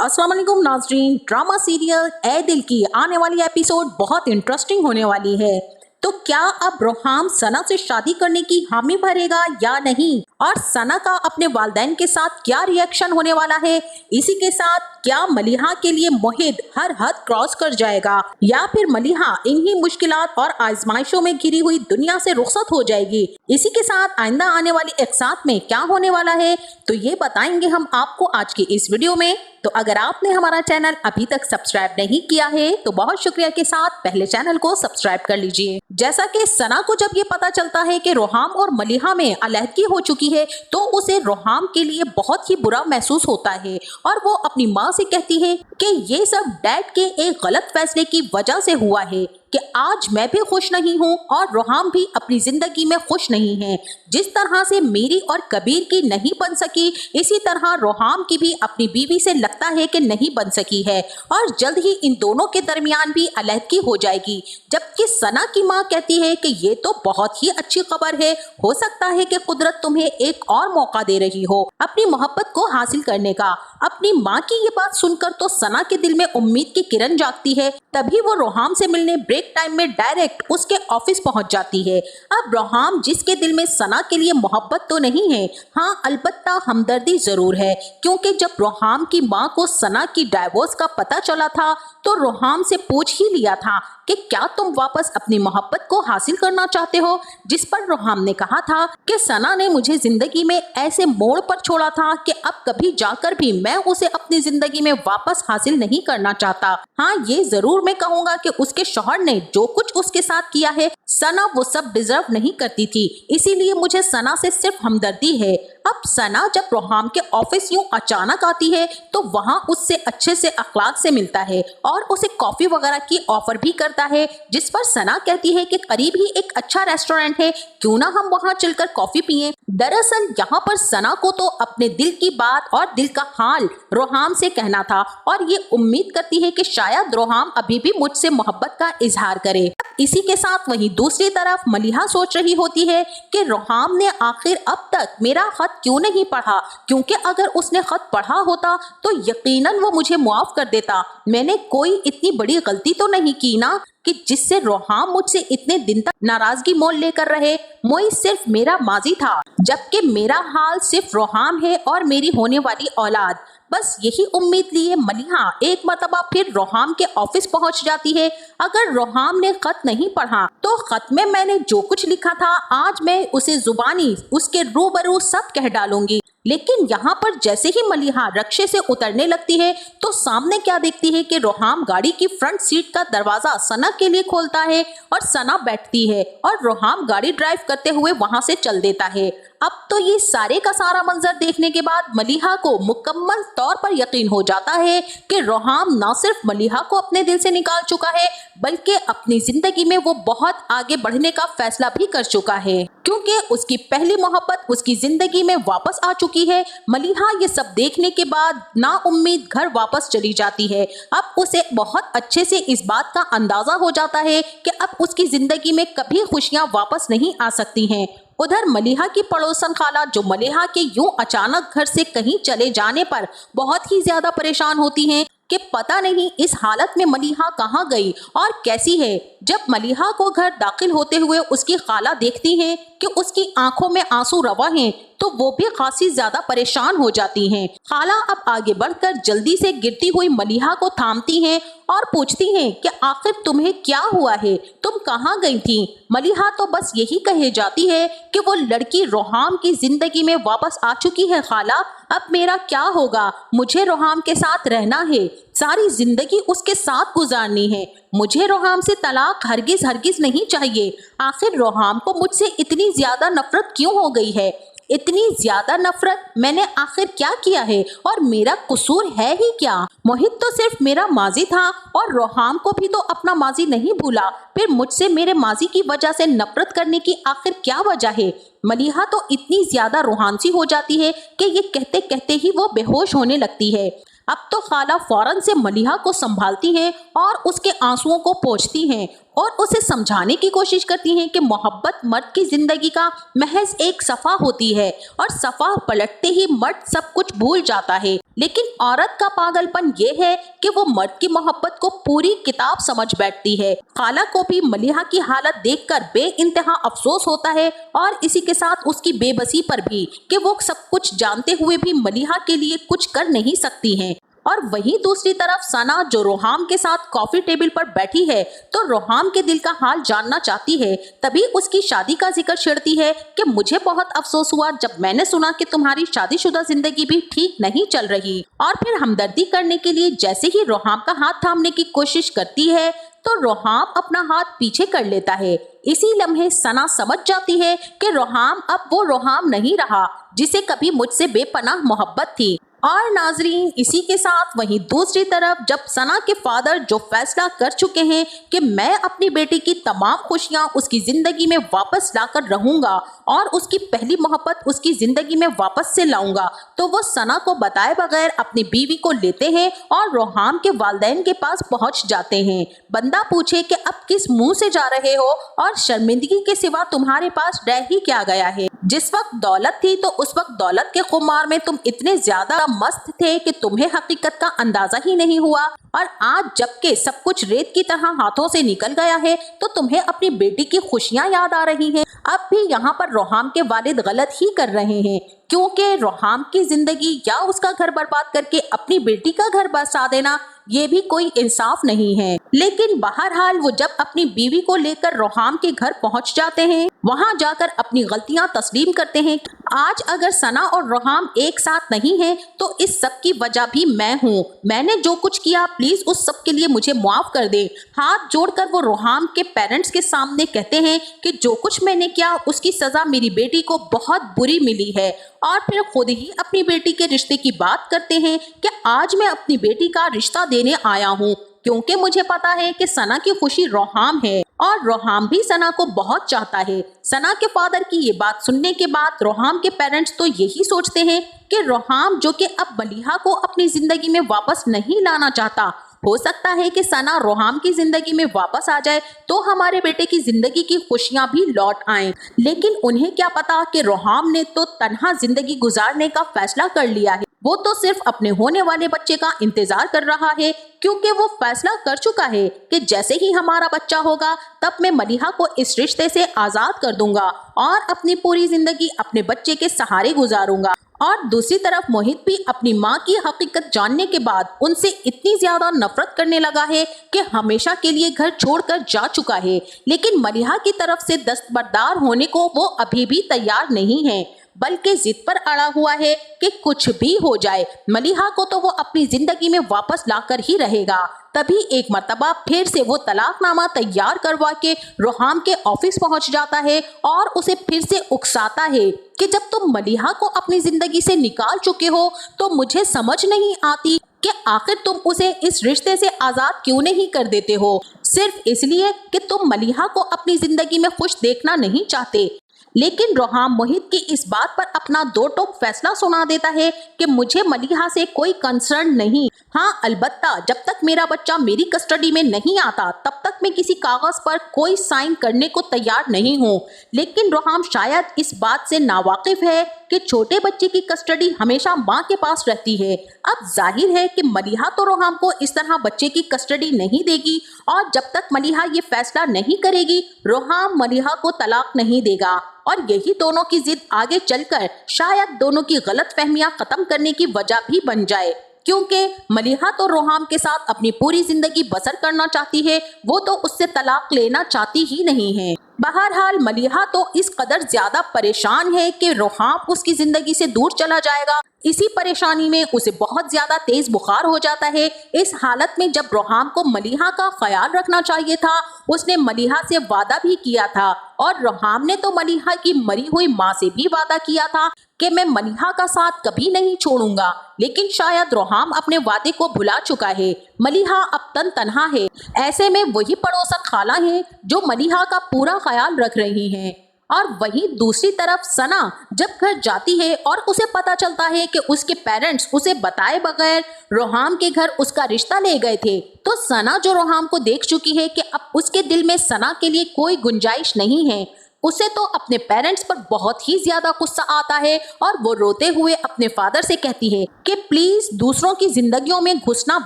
अस्सलाम वालेकुम नाज़रीन। ड्रामा सीरियल ए दिल की आने वाली एपिसोड बहुत इंटरेस्टिंग होने वाली है। तो क्या अब रोहाम सना से शादी करने की हामी भरेगा या नहीं, और सना का अपने वालिदैन के साथ क्या रिएक्शन होने वाला है? इसी के साथ क्या मलिहा के लिए मोहित हर हद क्रॉस कर जाएगा, या फिर मलिहा इन्हीं मुश्किलात और आजमाइशों में घिरी हुई दुनिया से रुखसत हो जाएगी? इसी के साथ आइंदा आने वाली एपिसोड में क्या होने वाला है, तो ये बताएंगे हम आपको आज की इस वीडियो में। तो अगर आपने हमारा चैनल अभी तक सब्सक्राइब नहीं किया है तो बहुत शुक्रिया के साथ पहले चैनल को सब्सक्राइब कर लीजिए। जैसा कि सना को जब ये पता चलता है कि रोहाम और मलिहा में अलहदगी हो चुकी है तो उसे रोहाम के लिए बहुत ही बुरा महसूस होता है, और वो अपनी माँ से कहती है कि ये सब डैड के एक गलत फैसले की वजह से हुआ है, कि आज मैं भी खुश नहीं हूँ और रोहाम भी अपनी जिंदगी में खुश नहीं है। जिस तरह से मेरी और कबीर की नहीं बन सकी, इसी तरह रोहाम की भी अपनी बीवी से लगता है कि नहीं बन सकी है, और जल्द ही इन दोनों के दरमियान भी अलहदगी हो जाएगी। जबकि सना की माँ कहती है कि ये तो बहुत ही अच्छी खबर है, हो सकता है कि कुदरत तुम्हें एक और मौका दे रही हो अपनी मोहब्बत को हासिल करने का। अपनी माँ की ये बात सुनकर तो सना के दिल में उम्मीद की किरण जागती है। तभी वो रोहाम से मिलने ब्रेक टाइम में डायरेक्ट उसके ऑफिस पहुंच जाती है। अब रोहाम, जिसके दिल में सना के लिए मोहब्बत तो नहीं है, हाँ अलबत्ता हमदर्दी जरूर है, क्योंकि जब रोहाम की माँ को सना की डाइवोर्स का पता चला था तो रोहाम से पूछ ही लिया था कि क्या तुम वापस अपनी मोहब्बत को हासिल करना चाहते हो। जिस पर रोहाम ने कहा था कि सना ने मुझे जिंदगी में ऐसे मोड़ पर छोड़ा था कि अब कभी जाकर भी मैं उसे अपनी जिंदगी में वापस हासिल नहीं करना चाहता। हाँ ये जरूर मैं कहूँगा कि उसके शौहर ने जो कुछ उसके साथ किया है, सना वो सब डिजर्व नहीं करती थी, इसीलिए मुझे सना से सिर्फ हमदर्दी है। अब सना जब रोहाम के ऑफिस यूं अचानक आती है तो वहाँ उससे अच्छे से अखलाक से मिलता है और उसे कॉफी वगैरह की ऑफर भी करता है। जिस पर सना कहती है कि करीब ही एक अच्छा रेस्टोरेंट है, क्यों ना हम वहाँ चलकर कॉफी पिएं। दरअसल यहाँ पर सना को तो अपने दिल की बात और दिल का हाल रोहाम से कहना था, और ये उम्मीद करती है कि शायद रोहाम अभी भी मुझसे मोहब्बत का इजहार करे। इसी के साथ वहीं दूसरी तरफ मलिहा सोच रही होती है कि रोहाम ने आखिर अब तक मेरा खत क्यों नहीं पढ़ा, क्योंकि अगर उसने खत पढ़ा होता तो यकीनन वो मुझे मुआफ कर देता। मैंने कोई इतनी बड़ी गलती तो नहीं की ना कि जिससे रोहाम मुझसे इतने दिन तक नाराजगी मोल लेकर रहे। मोई सिर्फ मेरा माजी था, जबकि मेरा हाल सिर्फ रोहाम है और मेरी होने वाली औलाद। बस यही उम्मीद लिए मलिहा एक मर्तबा फिर रोहाम के ऑफिस पहुंच जाती है। अगर रोहाम ने खत नहीं पढ़ा तो खत में मैंने जो कुछ लिखा था आज मैं उसे जुबानी उसके रूबरू सब कह डालूंगी। लेकिन यहाँ पर जैसे ही मलिहा रक्शे से उतरने लगती है तो सामने क्या देखती है कि रोहाम गाड़ी की फ्रंट सीट का दरवाजा सना के लिए खोलता है, और सना बैठती है और रोहाम गाड़ी ड्राइव करते हुए वहां से चल देता है। अब तो ये सारे का सारा मंजर देखने के बाद मलिहा को मुकम्मल तौर पर यकीन हो जाता है कि रोहाम न सिर्फ मलिहा को अपने दिल से निकाल चुका है, बल्कि अपनी जिंदगी में वो बहुत आगे बढ़ने का फैसला भी कर चुका है, क्योंकि उसकी पहली मोहब्बत उसकी जिंदगी में वापस आ चुकी है। मलिहा ये सब देखने के बाद ना उम्मीद घर वापस चली जाती है। अब उसे बहुत अच्छे से इस बात का अंदाजा हो जाता है कि अब उसकी जिंदगी में कभी खुशियां वापस नहीं आ सकती हैं। उधर मलिहा की पड़ोसन खाला, जो मलिहा के यूं अचानक घर से कहीं चले जाने पर बहुत ही ज्यादा परेशान होती हैं कि पता नहीं इस हालत में मलिहा कहाँ गई और कैसी है। जब मलिहा को घर दाखिल होते हुए उसकी खाला देखती हैं कि उसकी आंखों में आंसू रवा हैं तो वो भी खासी ज्यादा परेशान हो जाती हैं। खाला अब आगे बढ़कर जल्दी से गिरती हुई मलिहा को थामती हैं और पूछती हैं कि आखिर तुम्हें क्या हुआ है, तुम कहाँ गई थी? मलिहा तो बस यही कहे जाती है कि वो लड़की रोहाम की जिंदगी में वापस आ चुकी है खाला, अब मेरा क्या होगा? मुझे रोहाम के साथ रहना है, सारी जिंदगी उसके साथ गुजारनी है। मुझे रोहाम से तलाक हरगिज हरगिज नहीं चाहिए। आखिर रोहाम को मुझसे इतनी ज्यादा नफरत क्यों हो गई है? इतनी ज्यादा नफरत मैंने आखिर क्या किया है, और मेरा कसूर है ही क्या? मोहित तो सिर्फ मेरा माजी था और रोहाम को भी तो अपना माजी नहीं भूला, फिर मुझसे मेरे माजी की वजह से नफरत करने की आखिर क्या वजह है? मलिहा तो इतनी ज्यादा रूहानसी हो जाती है कि ये कहते कहते ही वो बेहोश होने लगती है। अब तो खाला फौरन से मलिहा को संभालती हैं और उसके आंसुओं को पोंछती हैं और उसे समझाने की कोशिश करती हैं कि मोहब्बत मर्द की जिंदगी का महज एक सफ़ा होती है और सफ़ा पलटते ही मर्द सब कुछ भूल जाता है। लेकिन औरत का पागलपन ये है कि वो मर्द की मोहब्बत को पूरी किताब समझ बैठती है। खाला को भी मलिहा की हालत देखकर बेइंतहा अफसोस होता है और इसी के साथ उसकी बेबसी पर भी कि वो सब कुछ जानते हुए भी मलिहा के लिए कुछ कर नहीं सकती हैं। और वहीं दूसरी तरफ सना जो रोहाम के साथ कॉफी टेबल पर बैठी है तो रोहाम के दिल का हाल जानना चाहती है। तभी उसकी शादी का जिक्र छेड़ती है कि मुझे बहुत अफसोस हुआ जब मैंने सुना कि तुम्हारी शादीशुदा जिंदगी भी ठीक नहीं चल रही। और फिर हमदर्दी करने के लिए जैसे ही रोहाम का हाथ थामने की कोशिश करती है तो रोहाम अपना हाथ पीछे कर लेता है। इसी लम्हे सना समझ जाती है कि रोहाम अब वो रोहाम नहीं रहा जिसे कभी मुझसे बेपनाह मोहब्बत थी। और नाजरीन, इसी के साथ वहीं दूसरी तरफ जब सना के फादर जो फैसला कर चुके हैं कि मैं अपनी बेटी की तमाम खुशियां उसकी जिंदगी में वापस लाकर रहूंगा और उसकी पहली मोहब्बत उसकी जिंदगी में वापस से लाऊंगा, तो वो सना को बताए बगैर अपनी बीवी को लेते हैं और रोहाम के वालिदैन के पास पहुंच जाते हैं। बंदा पूछे कि अब किस मुंह से जा रहे हो और शर्मिंदगी के सिवा तुम्हारे पास रह ही क्या गया है। जिस वक्त दौलत थी तो उस वक्त दौलत के खुमार में तुम इतने ज्यादा मस्त थे कि तुम्हें हकीकत का अंदाजा ही नहीं हुआ, और आज जबकि सब कुछ रेत की तरह हाथों से निकल गया है तो तुम्हें अपनी बेटी की खुशियां याद आ रही हैं। अब भी यहाँ पर रोहाम के वालिद गलत ही कर रहे हैं, क्योंकि रोहाम की जिंदगी या उसका घर बर्बाद करके अपनी बेटी का घर बसा देना ये भी कोई इंसाफ नहीं है। लेकिन बहरहाल वो जब अपनी बीवी को लेकर रोहाम के घर पहुंच जाते हैं, वहां जाकर अपनी गलतियां तस्लीम करते हैं। आज अगर सना और रोहाम एक साथ नहीं हैं तो इस सब की वजह भी मैं हूँ। मैंने जो कुछ किया प्लीज उस सब के लिए मुझे माफ कर दे। हाथ जोड़कर वो रोहाम के पेरेंट्स के सामने कहते हैं कि जो कुछ मैंने किया उसकी सजा मेरी बेटी को बहुत बुरी मिली है, और फिर खुद ही अपनी बेटी के रिश्ते की बात करते हैं कि आज मैं अपनी बेटी का रिश्ता देने आया हूँ क्योंकि मुझे पता है कि सना की खुशी रोहाम है और रोहाम भी सना को बहुत चाहता है। सना के फादर की ये बात सुनने के बाद रोहाम के पेरेंट्स तो यही सोचते हैं कि रोहाम जो कि अब मलिहा को अपनी जिंदगी में वापस नहीं लाना चाहता, हो सकता है कि सना रोहाम की जिंदगी में वापस आ जाए तो हमारे बेटे की जिंदगी की खुशियां भी लौट आएं। लेकिन उन्हें क्या पता कि रोहाम ने तो तन्हा जिंदगी गुजारने का फैसला कर लिया है। वो तो सिर्फ अपने होने वाले बच्चे का इंतजार कर रहा है, क्योंकि वो फैसला कर चुका है कि जैसे ही हमारा बच्चा होगा तब मैं मलिहा को इस रिश्ते से आजाद कर दूंगा और अपनी पूरी जिंदगी अपने बच्चे के सहारे गुजारूंगा। और दूसरी तरफ मोहित भी अपनी माँ की हकीकत जानने के बाद उनसे इतनी ज्यादा नफरत करने लगा है कि हमेशा के लिए घर छोड़कर जा चुका है। लेकिन मलिहा की तरफ से दस्तबरदार होने को वो अभी भी तैयार नहीं है, बल्कि जिद पर अड़ा हुआ है कि कुछ भी हो जाए मलिहा को तो वो अपनी जिंदगी में वापस लाकर ही रहेगा। तभी एक मर्तबा फिर से वो तलाकनामा तैयार करवा के रोहाम के ऑफिस पहुंच जाता है और उसे फिर से उकसाता है कि जब तुम मलिहा को अपनी जिंदगी से निकाल चुके हो तो मुझे समझ नहीं आती कि आखिर तुम उसे इस रिश्ते से आजाद क्यों नहीं कर देते हो, सिर्फ इसलिए कि तुम मलिहा को अपनी जिंदगी में खुश देखना नहीं चाहते। लेकिन रोहाम मोहित की इस बात पर अपना दो टोक फैसला सुना देता है कि मुझे मलिहा से कोई कंसर्न नहीं। हाँ, अलबत्ता जब तक मेरा बच्चा मेरी कस्टडी में नहीं आता तब तक मैं किसी कागज पर कोई साइन करने को तैयार नहीं हूँ। लेकिन रोहाम शायद इस बात से नावाकिफ है कि छोटे बच्चे की कस्टडी हमेशा माँ के पास रहती है। अब जाहिर है कि मलिहा तो रोहाम को इस तरह बच्चे की कस्टडी नहीं देगी, और जब तक मलिहा ये फैसला नहीं करेगी रोहाम मलिहा को तलाक नहीं देगा। और यही दोनों की जिद आगे चलकर शायद दोनों की गलत फहमियां खत्म करने की वजह भी बन जाए, क्योंकि मलिहा तो रोहाम के साथ अपनी पूरी जिंदगी बसर करना चाहती है, वो तो उससे तलाक लेना चाहती ही नहीं है। बहरहाल मलिहा तो इस कदर ज्यादा परेशान है कि रोहाम उसकी जिंदगी से दूर चला जाएगा। इसी परेशानी में उसे बहुत ज्यादा तेज बुखार हो जाता है। इस हालत में जब रोहाम को मलिहा का ख्याल रखना चाहिए था, उसने मलिहा से वादा भी किया था, और रोहाम ने तो मलिहा की मरी हुई माँ से भी वादा किया था कि मैं मलिहा का साथ कभी नहीं छोड़ूंगा। लेकिन शायद रोहाम अपने वादे को भुला चुका है। मलिहा अब तन्हा है। ऐसे में वही पड़ोसन खाला है जो मलिहा का पूरा ख्याल रख रही हैं। और वहीं दूसरी तरफ सना जब घर जाती है और उसे पता चलता है कि उसके पेरेंट्स उसे बताए बगैर रोहाम के घर उसका रिश्ता ले गए थे, तो सना जो रोहाम को देख चुकी है कि अब उसके दिल में सना के लिए कोई गुंजाइश नहीं है, उसे तो अपने पेरेंट्स पर बहुत ही ज्यादा गुस्सा आता है और वो रोते हुए अपने फादर से कहती है कि प्लीज दूसरों की जिंदगियों में घुसना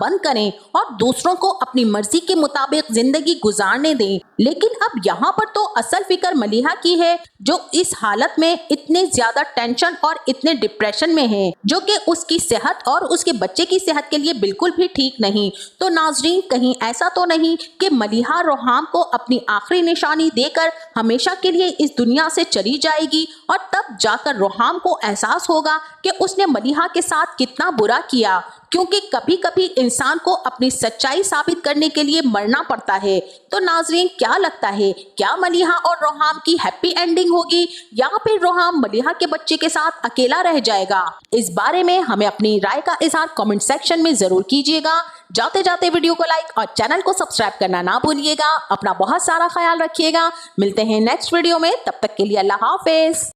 बंद करें और दूसरों को अपनी मर्जी के मुताबिक जिंदगी गुजारने दें। लेकिन अब यहाँ पर तो असल फिक्र मलिहा की है, जो इस हालत में इतने ज्यादा टेंशन और इतने डिप्रेशन में है, जो कि उसकी सेहत और उसके बच्चे की सेहत के लिए बिल्कुल भी ठीक नहीं। तो नाजरीन, कहीं ऐसा तो नहीं कि मलिहा रोहाम को अपनी आखिरी निशानी देकर हमेशा के लिए इस दुनिया से चली जाएगी और तब जाकर रोहाम को एहसास होगा कि उसने मलिहा के साथ कितना बुरा किया, क्योंकि कभी कभी इंसान को अपनी सच्चाई साबित करने के लिए मरना पड़ता है। तो नाजरीन, क्या लगता है, क्या मलिहा और रोहाम की हैप्पी एंडिंग होगी या फिर रोहाम मलिहा के बच्चे के साथ अकेला रह जाएगा? इस बारे में हमें अपनी राय का इजहार कमेंट सेक्शन में जरूर कीजिएगा। जाते जाते वीडियो को लाइक और चैनल को सब्सक्राइब करना ना भूलिएगा। अपना बहुत सारा ख्याल रखिएगा। मिलते हैं नेक्स्ट वीडियो में, तब तक के लिए अल्लाह हाफिज।